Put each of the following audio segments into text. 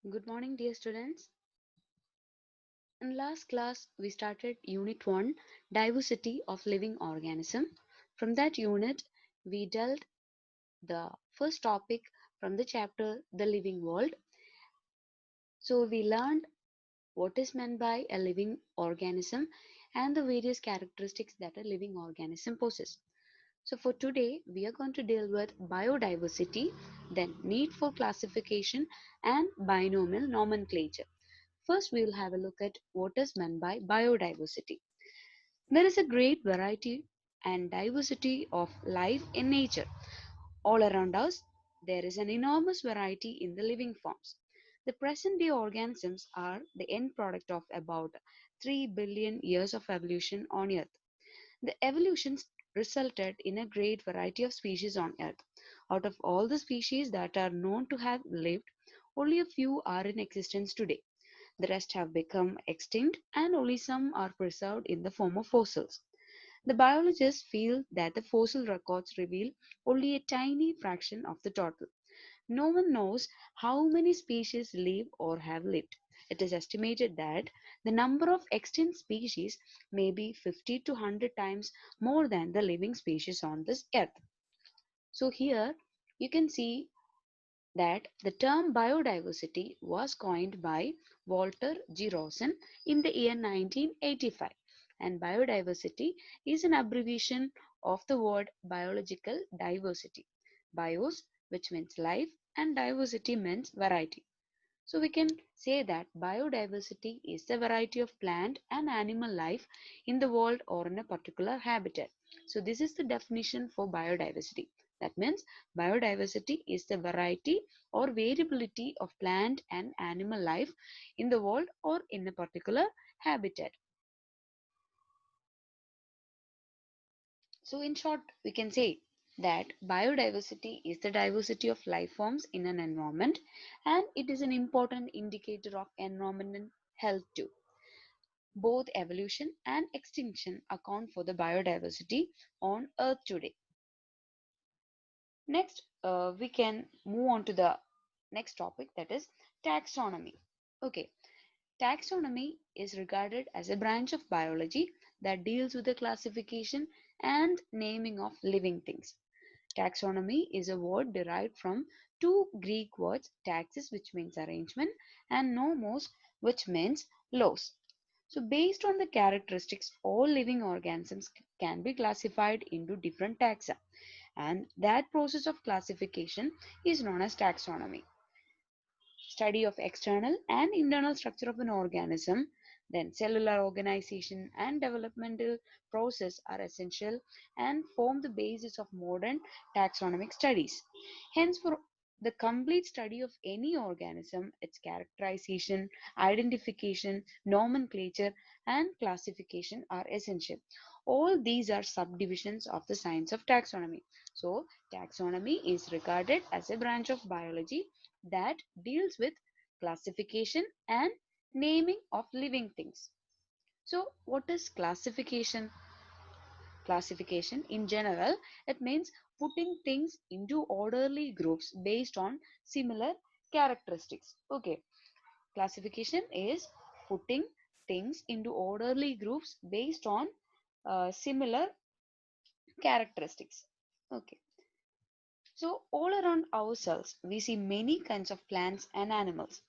Good morning, dear students. In last class, we started Unit 1, Diversity of Living Organism. From that unit, we dealt the first topic from the chapter, The Living World. So we learned what is meant by a living organism and the various characteristics that a living organism possesses. So for today, we are going to deal with biodiversity, then need for classification and binomial nomenclature. First, we will have a look at what is meant by biodiversity. There is a great variety and diversity of life in nature. All around us, there is an enormous variety in the living forms. The present day organisms are the end product of about 3 billion years of evolution on Earth. The evolution resulted in a great variety of species on Earth. Out of all the species that are known to have lived, only a few are in existence today. The rest have become extinct and only some are preserved in the form of fossils. The biologists feel that the fossil records reveal only a tiny fraction of the total. No one knows how many species live or have lived. It is estimated that the number of extinct species may be 50 to 100 times more than the living species on this earth. So here you can see that the term biodiversity was coined by Walter G. Rosen in the year 1985, and biodiversity is an abbreviation of the word biological diversity. Bios, which means life, and diversity means variety. So we can say that biodiversity is the variety of plant and animal life in the world or in a particular habitat. So this is the definition for biodiversity. That means biodiversity is the variety or variability of plant and animal life in the world or in a particular habitat. So in short, we can say that biodiversity is the diversity of life forms in an environment, and it is an important indicator of environmental health too. Both evolution and extinction account for the biodiversity on Earth today. Next, we can move on to the next topic, that is taxonomy. Okay, taxonomy is regarded as a branch of biology that deals with the classification and naming of living things. Taxonomy is a word derived from two Greek words, taxis, which means arrangement, and nomos, which means laws. So, based on the characteristics, all living organisms can be classified into different taxa, and that process of classification is known as taxonomy. Study of external and internal structure of an organism, then cellular organization and developmental process are essential and form the basis of modern taxonomic studies. Hence, for the complete study of any organism, its characterization, identification, nomenclature, and classification are essential. All these are subdivisions of the science of taxonomy. So, taxonomy is regarded as a branch of biology that deals with classification and naming of living things. So, what is classification? Classification in general, it means putting things into orderly groups based on similar characteristics. Okay, classification is putting things into orderly groups based on similar characteristics. Okay, so, all around ourselves, we see many kinds of plants and animals.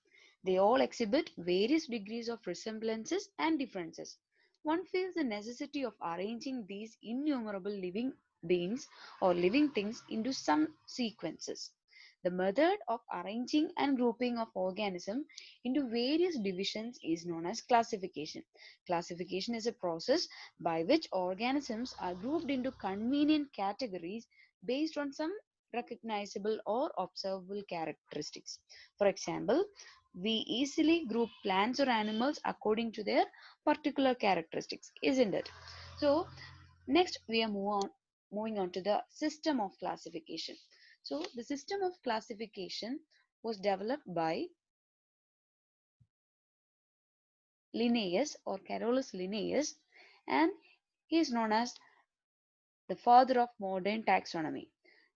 They all exhibit various degrees of resemblances and differences. One feels the necessity of arranging these innumerable living beings or living things into some sequences. The method of arranging and grouping of organisms into various divisions is known as classification. Classification is a process by which organisms are grouped into convenient categories based on some recognizable or observable characteristics. For example, we easily group plants or animals according to their particular characteristics, isn't it? So, next we are moving on to the system of classification. So, the system of classification was developed by Linnaeus or Carolus Linnaeus, and he is known as the father of modern taxonomy.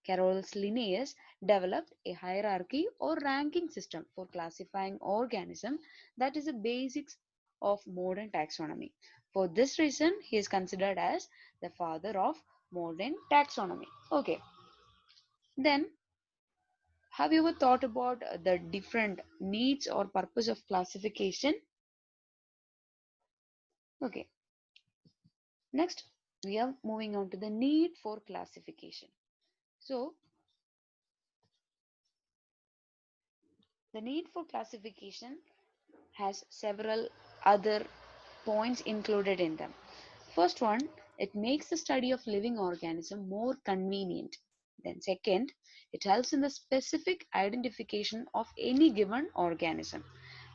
Carolus Linnaeus developed a hierarchy or ranking system for classifying organisms that is the basics of modern taxonomy. For this reason, he is considered as the father of modern taxonomy. Okay, then have you ever thought about the different needs or purpose of classification? Okay, next we are moving on to the need for classification. So, the need for classification has several other points included in them. First one, it makes the study of living organism more convenient. Then second, it helps in the specific identification of any given organism.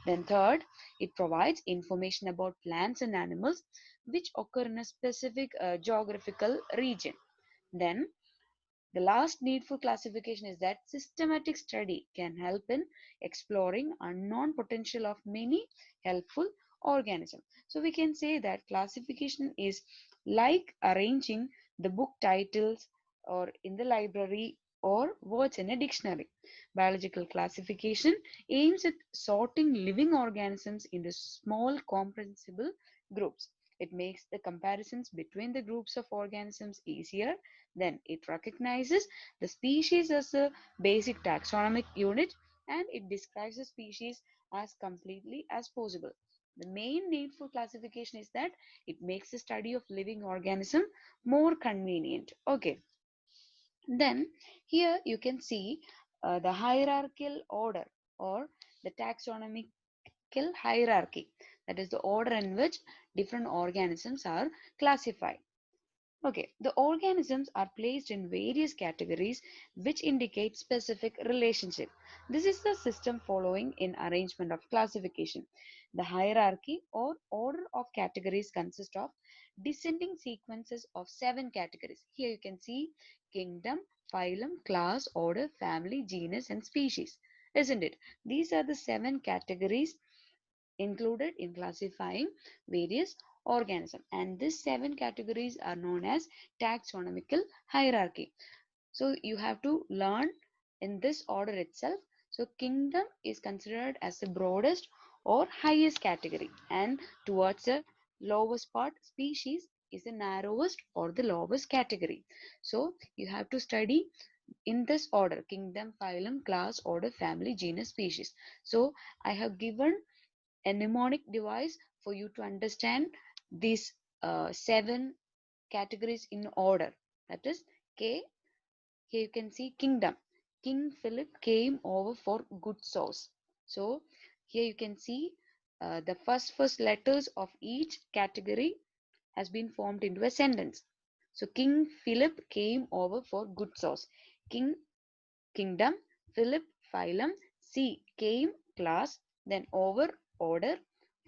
Then third, it provides information about plants and animals which occur in a specific geographical region. Then the last need for classification is that systematic study can help in exploring unknown potential of many helpful organisms. So we can say that classification is like arranging the book titles or in the library or words in a dictionary. Biological classification aims at sorting living organisms into small comprehensible groups. It makes the comparisons between the groups of organisms easier. Then it recognizes the species as a basic taxonomic unit, and it describes the species as completely as possible. The main need for classification is that it makes the study of living organism more convenient. Okay, then here you can see the hierarchical order or the taxonomical hierarchy, that is the order in which different organisms are classified. Okay, the organisms are placed in various categories which indicate specific relationship. This is the system following in arrangement of classification. The hierarchy or order of categories consists of descending sequences of 7 categories. Here you can see kingdom, phylum, class, order, family, genus, and species. Isn't it? These are the 7 categories included in classifying various organisms, and these 7 categories are known as taxonomical hierarchy. So you have to learn in this order itself. So kingdom is considered as the broadest or highest category, and towards the lowest part, species is the narrowest or the lowest category. So you have to study in this order: kingdom, phylum, class, order, family, genus, species. So I have given a mnemonic device for you to understand these 7 categories in order. That is K. Here you can see kingdom. King Philip came over for good sauce. So here you can see the first letters of each category has been formed into a sentence. So King Philip came over for good sauce. King, kingdom, Philip, phylum, C, came, class, then over, order,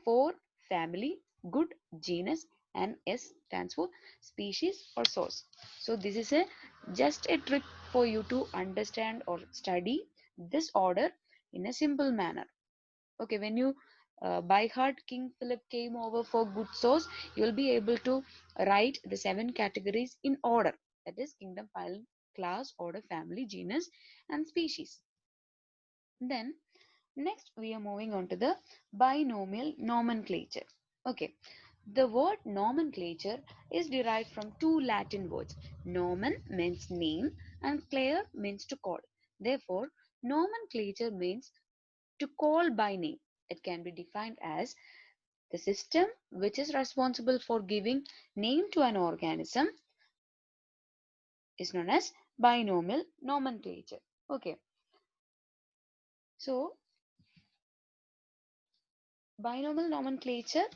for, family, good, genus, and S stands for species or source. So this is a just a trick for you to understand or study this order in a simple manner. Okay, when you by heart King Philip came over for good sauce, you will be able to write the 7 categories in order. That is kingdom, phylum, class, order, family, genus, and species. Then next we are moving on to the binomial nomenclature. Okay, the word nomenclature is derived from 2 Latin words. Nomen means name and clare means to call. Therefore, nomenclature means to call by name. It can be defined as the system which is responsible for giving name to an organism is known as binomial nomenclature. Okay, so binomial nomenclature,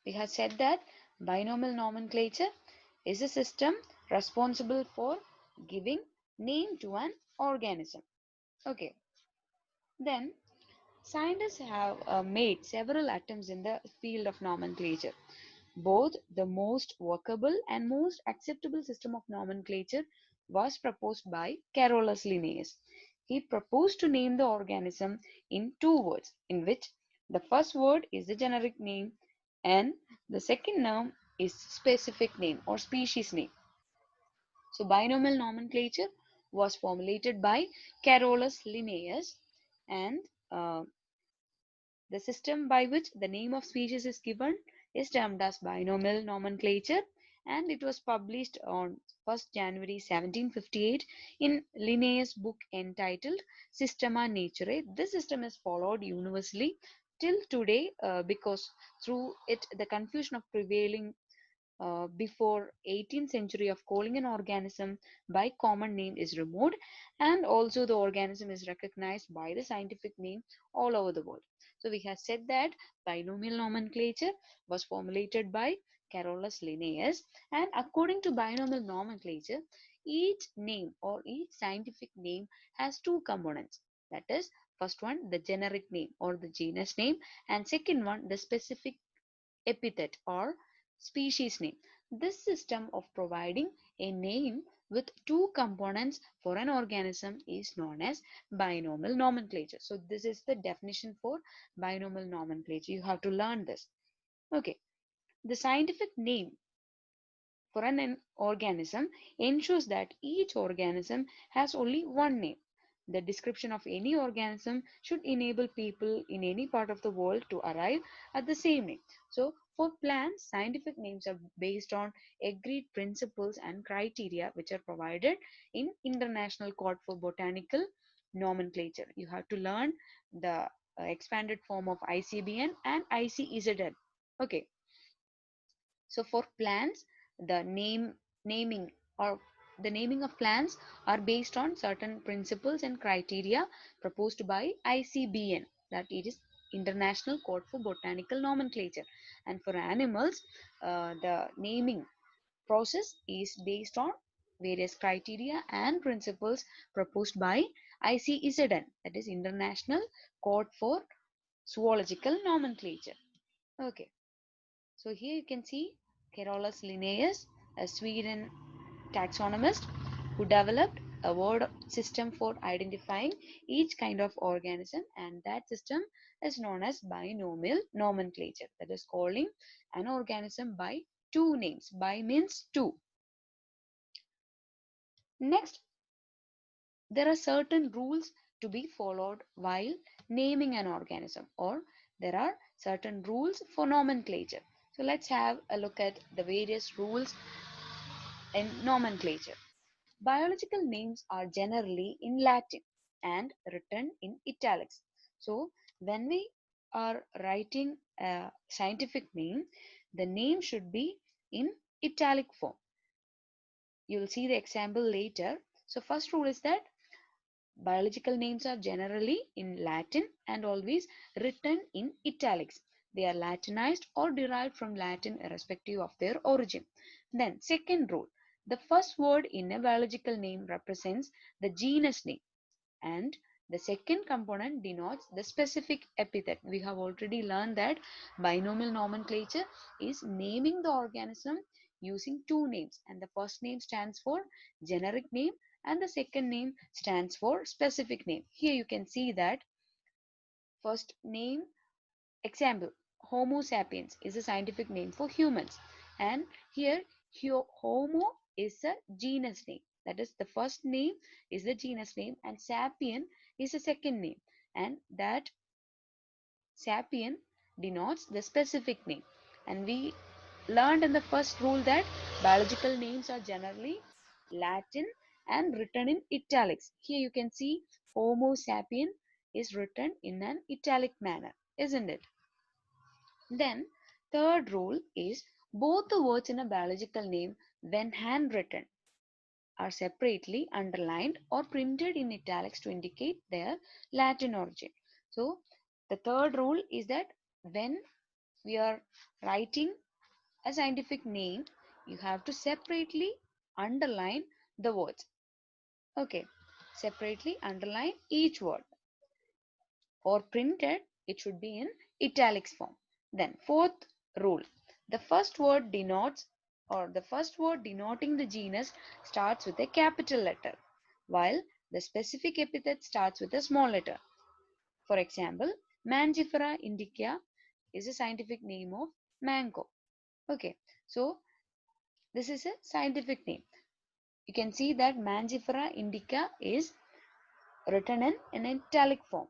we have said that binomial nomenclature is a system responsible for giving name to an organism. Okay, then scientists have made several attempts in the field of nomenclature. Both the most workable and most acceptable system of nomenclature was proposed by Carolus Linnaeus. He proposed to name the organism in 2 words, in which the first word is the generic name and the second name is specific name or species name. So binomial nomenclature was formulated by Carolus Linnaeus, and the system by which the name of species is given is termed as binomial nomenclature, and it was published on 1st January 1758 in Linnaeus' book entitled Systema Naturae. This system is followed universally till today because through it the confusion of prevailing before 18th century of calling an organism by common name is removed, and also the organism is recognized by the scientific name all over the world. So we have said that binomial nomenclature was formulated by Carolus Linnaeus, and according to binomial nomenclature, each name or each scientific name has two components. That is, first one the generic name or the genus name, and second one the specific epithet or species name. This system of providing a name with two components for an organism is known as binomial nomenclature. So this is the definition for binomial nomenclature. You have to learn this. Okay. The scientific name for an organism ensures that each organism has only one name. The description of any organism should enable people in any part of the world to arrive at the same name. So, for plants, scientific names are based on agreed principles and criteria which are provided in International Code for Botanical Nomenclature. You have to learn the expanded form of ICBN and ICZN. Okay. So for plants, the naming or the naming of plants are based on certain principles and criteria proposed by ICBN, that it is International Code for Botanical Nomenclature. And for animals, the naming process is based on various criteria and principles proposed by ICZN, that is International Code for Zoological Nomenclature. Okay. So here you can see Carolus Linnaeus, a Sweden taxonomist who developed a word system for identifying each kind of organism, and that system is known as binomial nomenclature, that is calling an organism by two names. Bi means two. Next, there are certain rules to be followed while naming an organism, or there are certain rules for nomenclature. So let's have a look at the various rules in nomenclature. Biological names are generally in Latin and written in italics. So when we are writing a scientific name, the name should be in italic form. You will see the example later. So first rule is that biological names are generally in Latin and always written in italics. They are Latinized or derived from Latin irrespective of their origin. Then, second rule, the first word in a biological name represents the genus name, and the second component denotes the specific epithet. We have already learned that binomial nomenclature is naming the organism using two names, and the first name stands for generic name and the second name stands for specific name. Here you can see that first name example, Homo sapiens is a scientific name for humans, and here Homo is a genus name. That is, the first name is the genus name and sapien is a second name, and that sapien denotes the specific name. And we learned in the first rule that biological names are generally Latin and written in italics. Here you can see Homo sapien is written in an italic manner, isn't it? Then, third rule is both the words in a biological name, when handwritten, are separately underlined or printed in italics to indicate their Latin origin. So, the third rule is that when we are writing a scientific name, you have to separately underline the words. Okay, separately underline each word, or printed, it should be in italics form. Then fourth rule, the first word denotes or the first word denoting the genus starts with a capital letter, while the specific epithet starts with a small letter. For example, Mangifera indica is a scientific name of mango. Okay, so this is a scientific name. You can see that Mangifera indica is written in an italic form,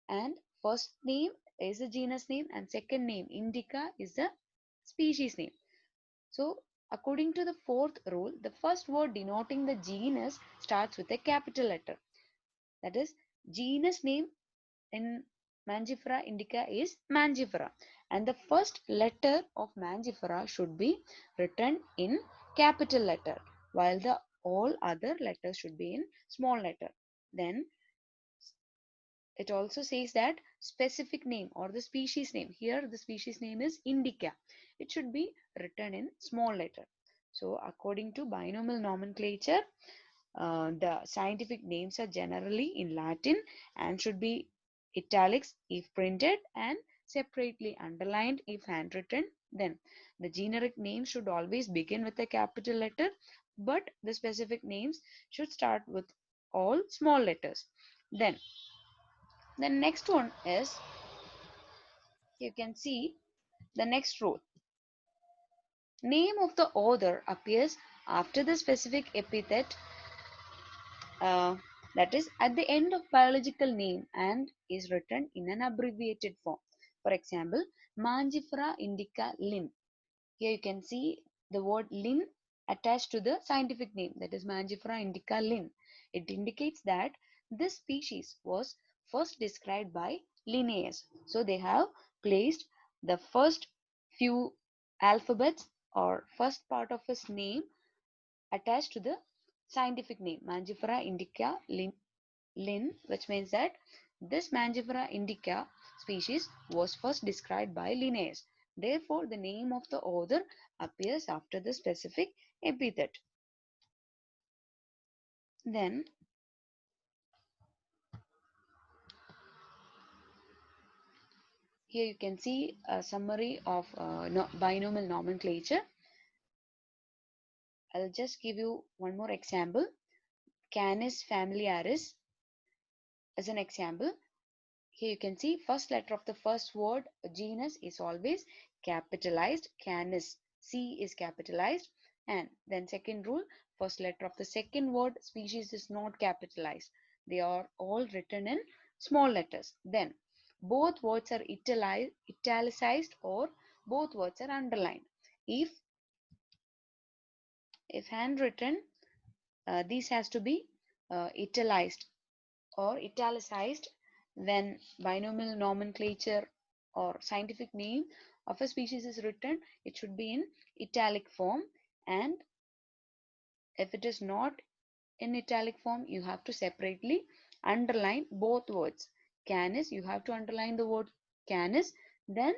and first name is the genus name and second name indica is the species name. So according to the fourth rule, the first word denoting the genus starts with a capital letter. That is, genus name in Mangifera indica is Mangifera, and the first letter of Mangifera should be written in capital letter, while the all other letters should be in small letter. Then it also says that specific name or the species name, here the species name is indica, it should be written in small letter. So according to binomial nomenclature, the scientific names are generally in Latin and should be italics if printed and separately underlined if handwritten. Then the generic name should always begin with a capital letter, but the specific names should start with all small letters. Then the next one is, you can see the next rule. Name of the author appears after the specific epithet, uh, that is at the end of biological name, and is written in an abbreviated form. For example, Mangifera indica Linn. Here you can see the word Linn attached to the scientific name, that is Mangifera indica Linn. It indicates that this species was first described by Linnaeus. So they have placed the first few alphabets or first part of his name attached to the scientific name Mangifera indica Linn, which means that this Mangifera indica species was first described by Linnaeus. Therefore, the name of the author appears after the specific epithet. Then, here you can see a summary of binomial nomenclature. I'll just give you one more example. Canis familiaris as an example. Here you can see first letter of the first word genus is always capitalized. Canis, C is capitalized. And then second rule, first letter of the second word species is not capitalized. They are all written in small letters. Then both words are italicized or both words are underlined. If handwritten, these has to be italicized or italicized. When binomial nomenclature or scientific name of a species is written, it should be in italic form, and if it is not in italic form, you have to separately underline both words. Canis, you have to underline the word canis, then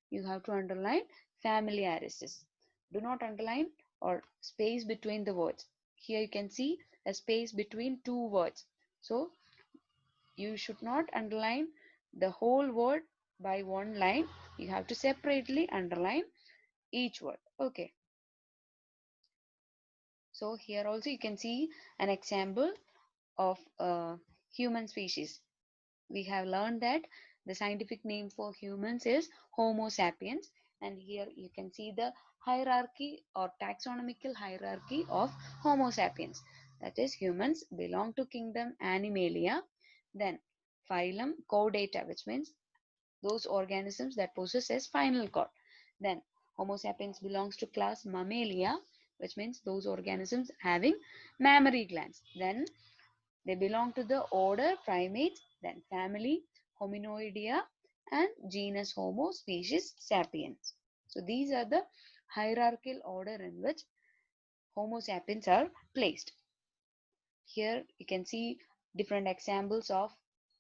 you have to underline familiaris. Do not underline or space between the words. Here you can see a space between two words. So you should not underline the whole word by one line. You have to separately underline each word. Okay. So here also you can see an example of human species. We have learned that the scientific name for humans is Homo sapiens, and here you can see the hierarchy or taxonomical hierarchy of Homo sapiens. That is, humans belong to kingdom Animalia, then phylum Chordata, which means those organisms that possess a spinal cord. Then Homo sapiens belongs to class Mammalia, which means those organisms having mammary glands. Then they belong to the order primates, then family Hominoidea, and genus Homo, species Sapiens. So these are the hierarchical order in which Homo sapiens are placed. Here you can see different examples of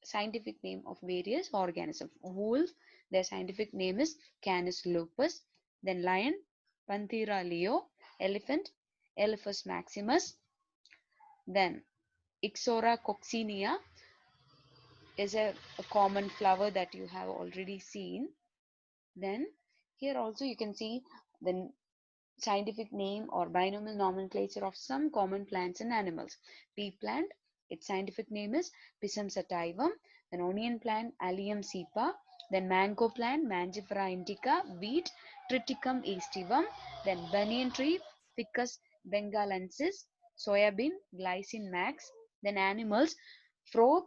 scientific name of various organisms. Wolf, their scientific name is Canis lupus. Then lion, Panthera leo. Elephant, Elephas maximus. Then Ixora coccinea is a common flower that you have already seen. Then here also you can see the scientific name or binomial nomenclature of some common plants and animals. Pea plant, its scientific name is Pisum sativum. Then onion plant, Allium cepa. Then mango plant, Mangifera indica. Wheat, Triticum aestivum. Then banyan tree, Ficus bengalensis. soybean, glycine max. Then animals, frog,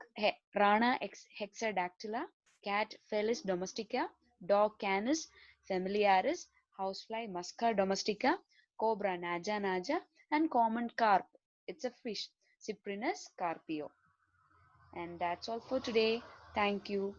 Rana hexadactyla, cat Felis domestica, dog Canis familiaris, housefly Musca domestica, cobra Naja naja, and common carp. It's a fish, Cyprinus carpio. And that's all for today. Thank you.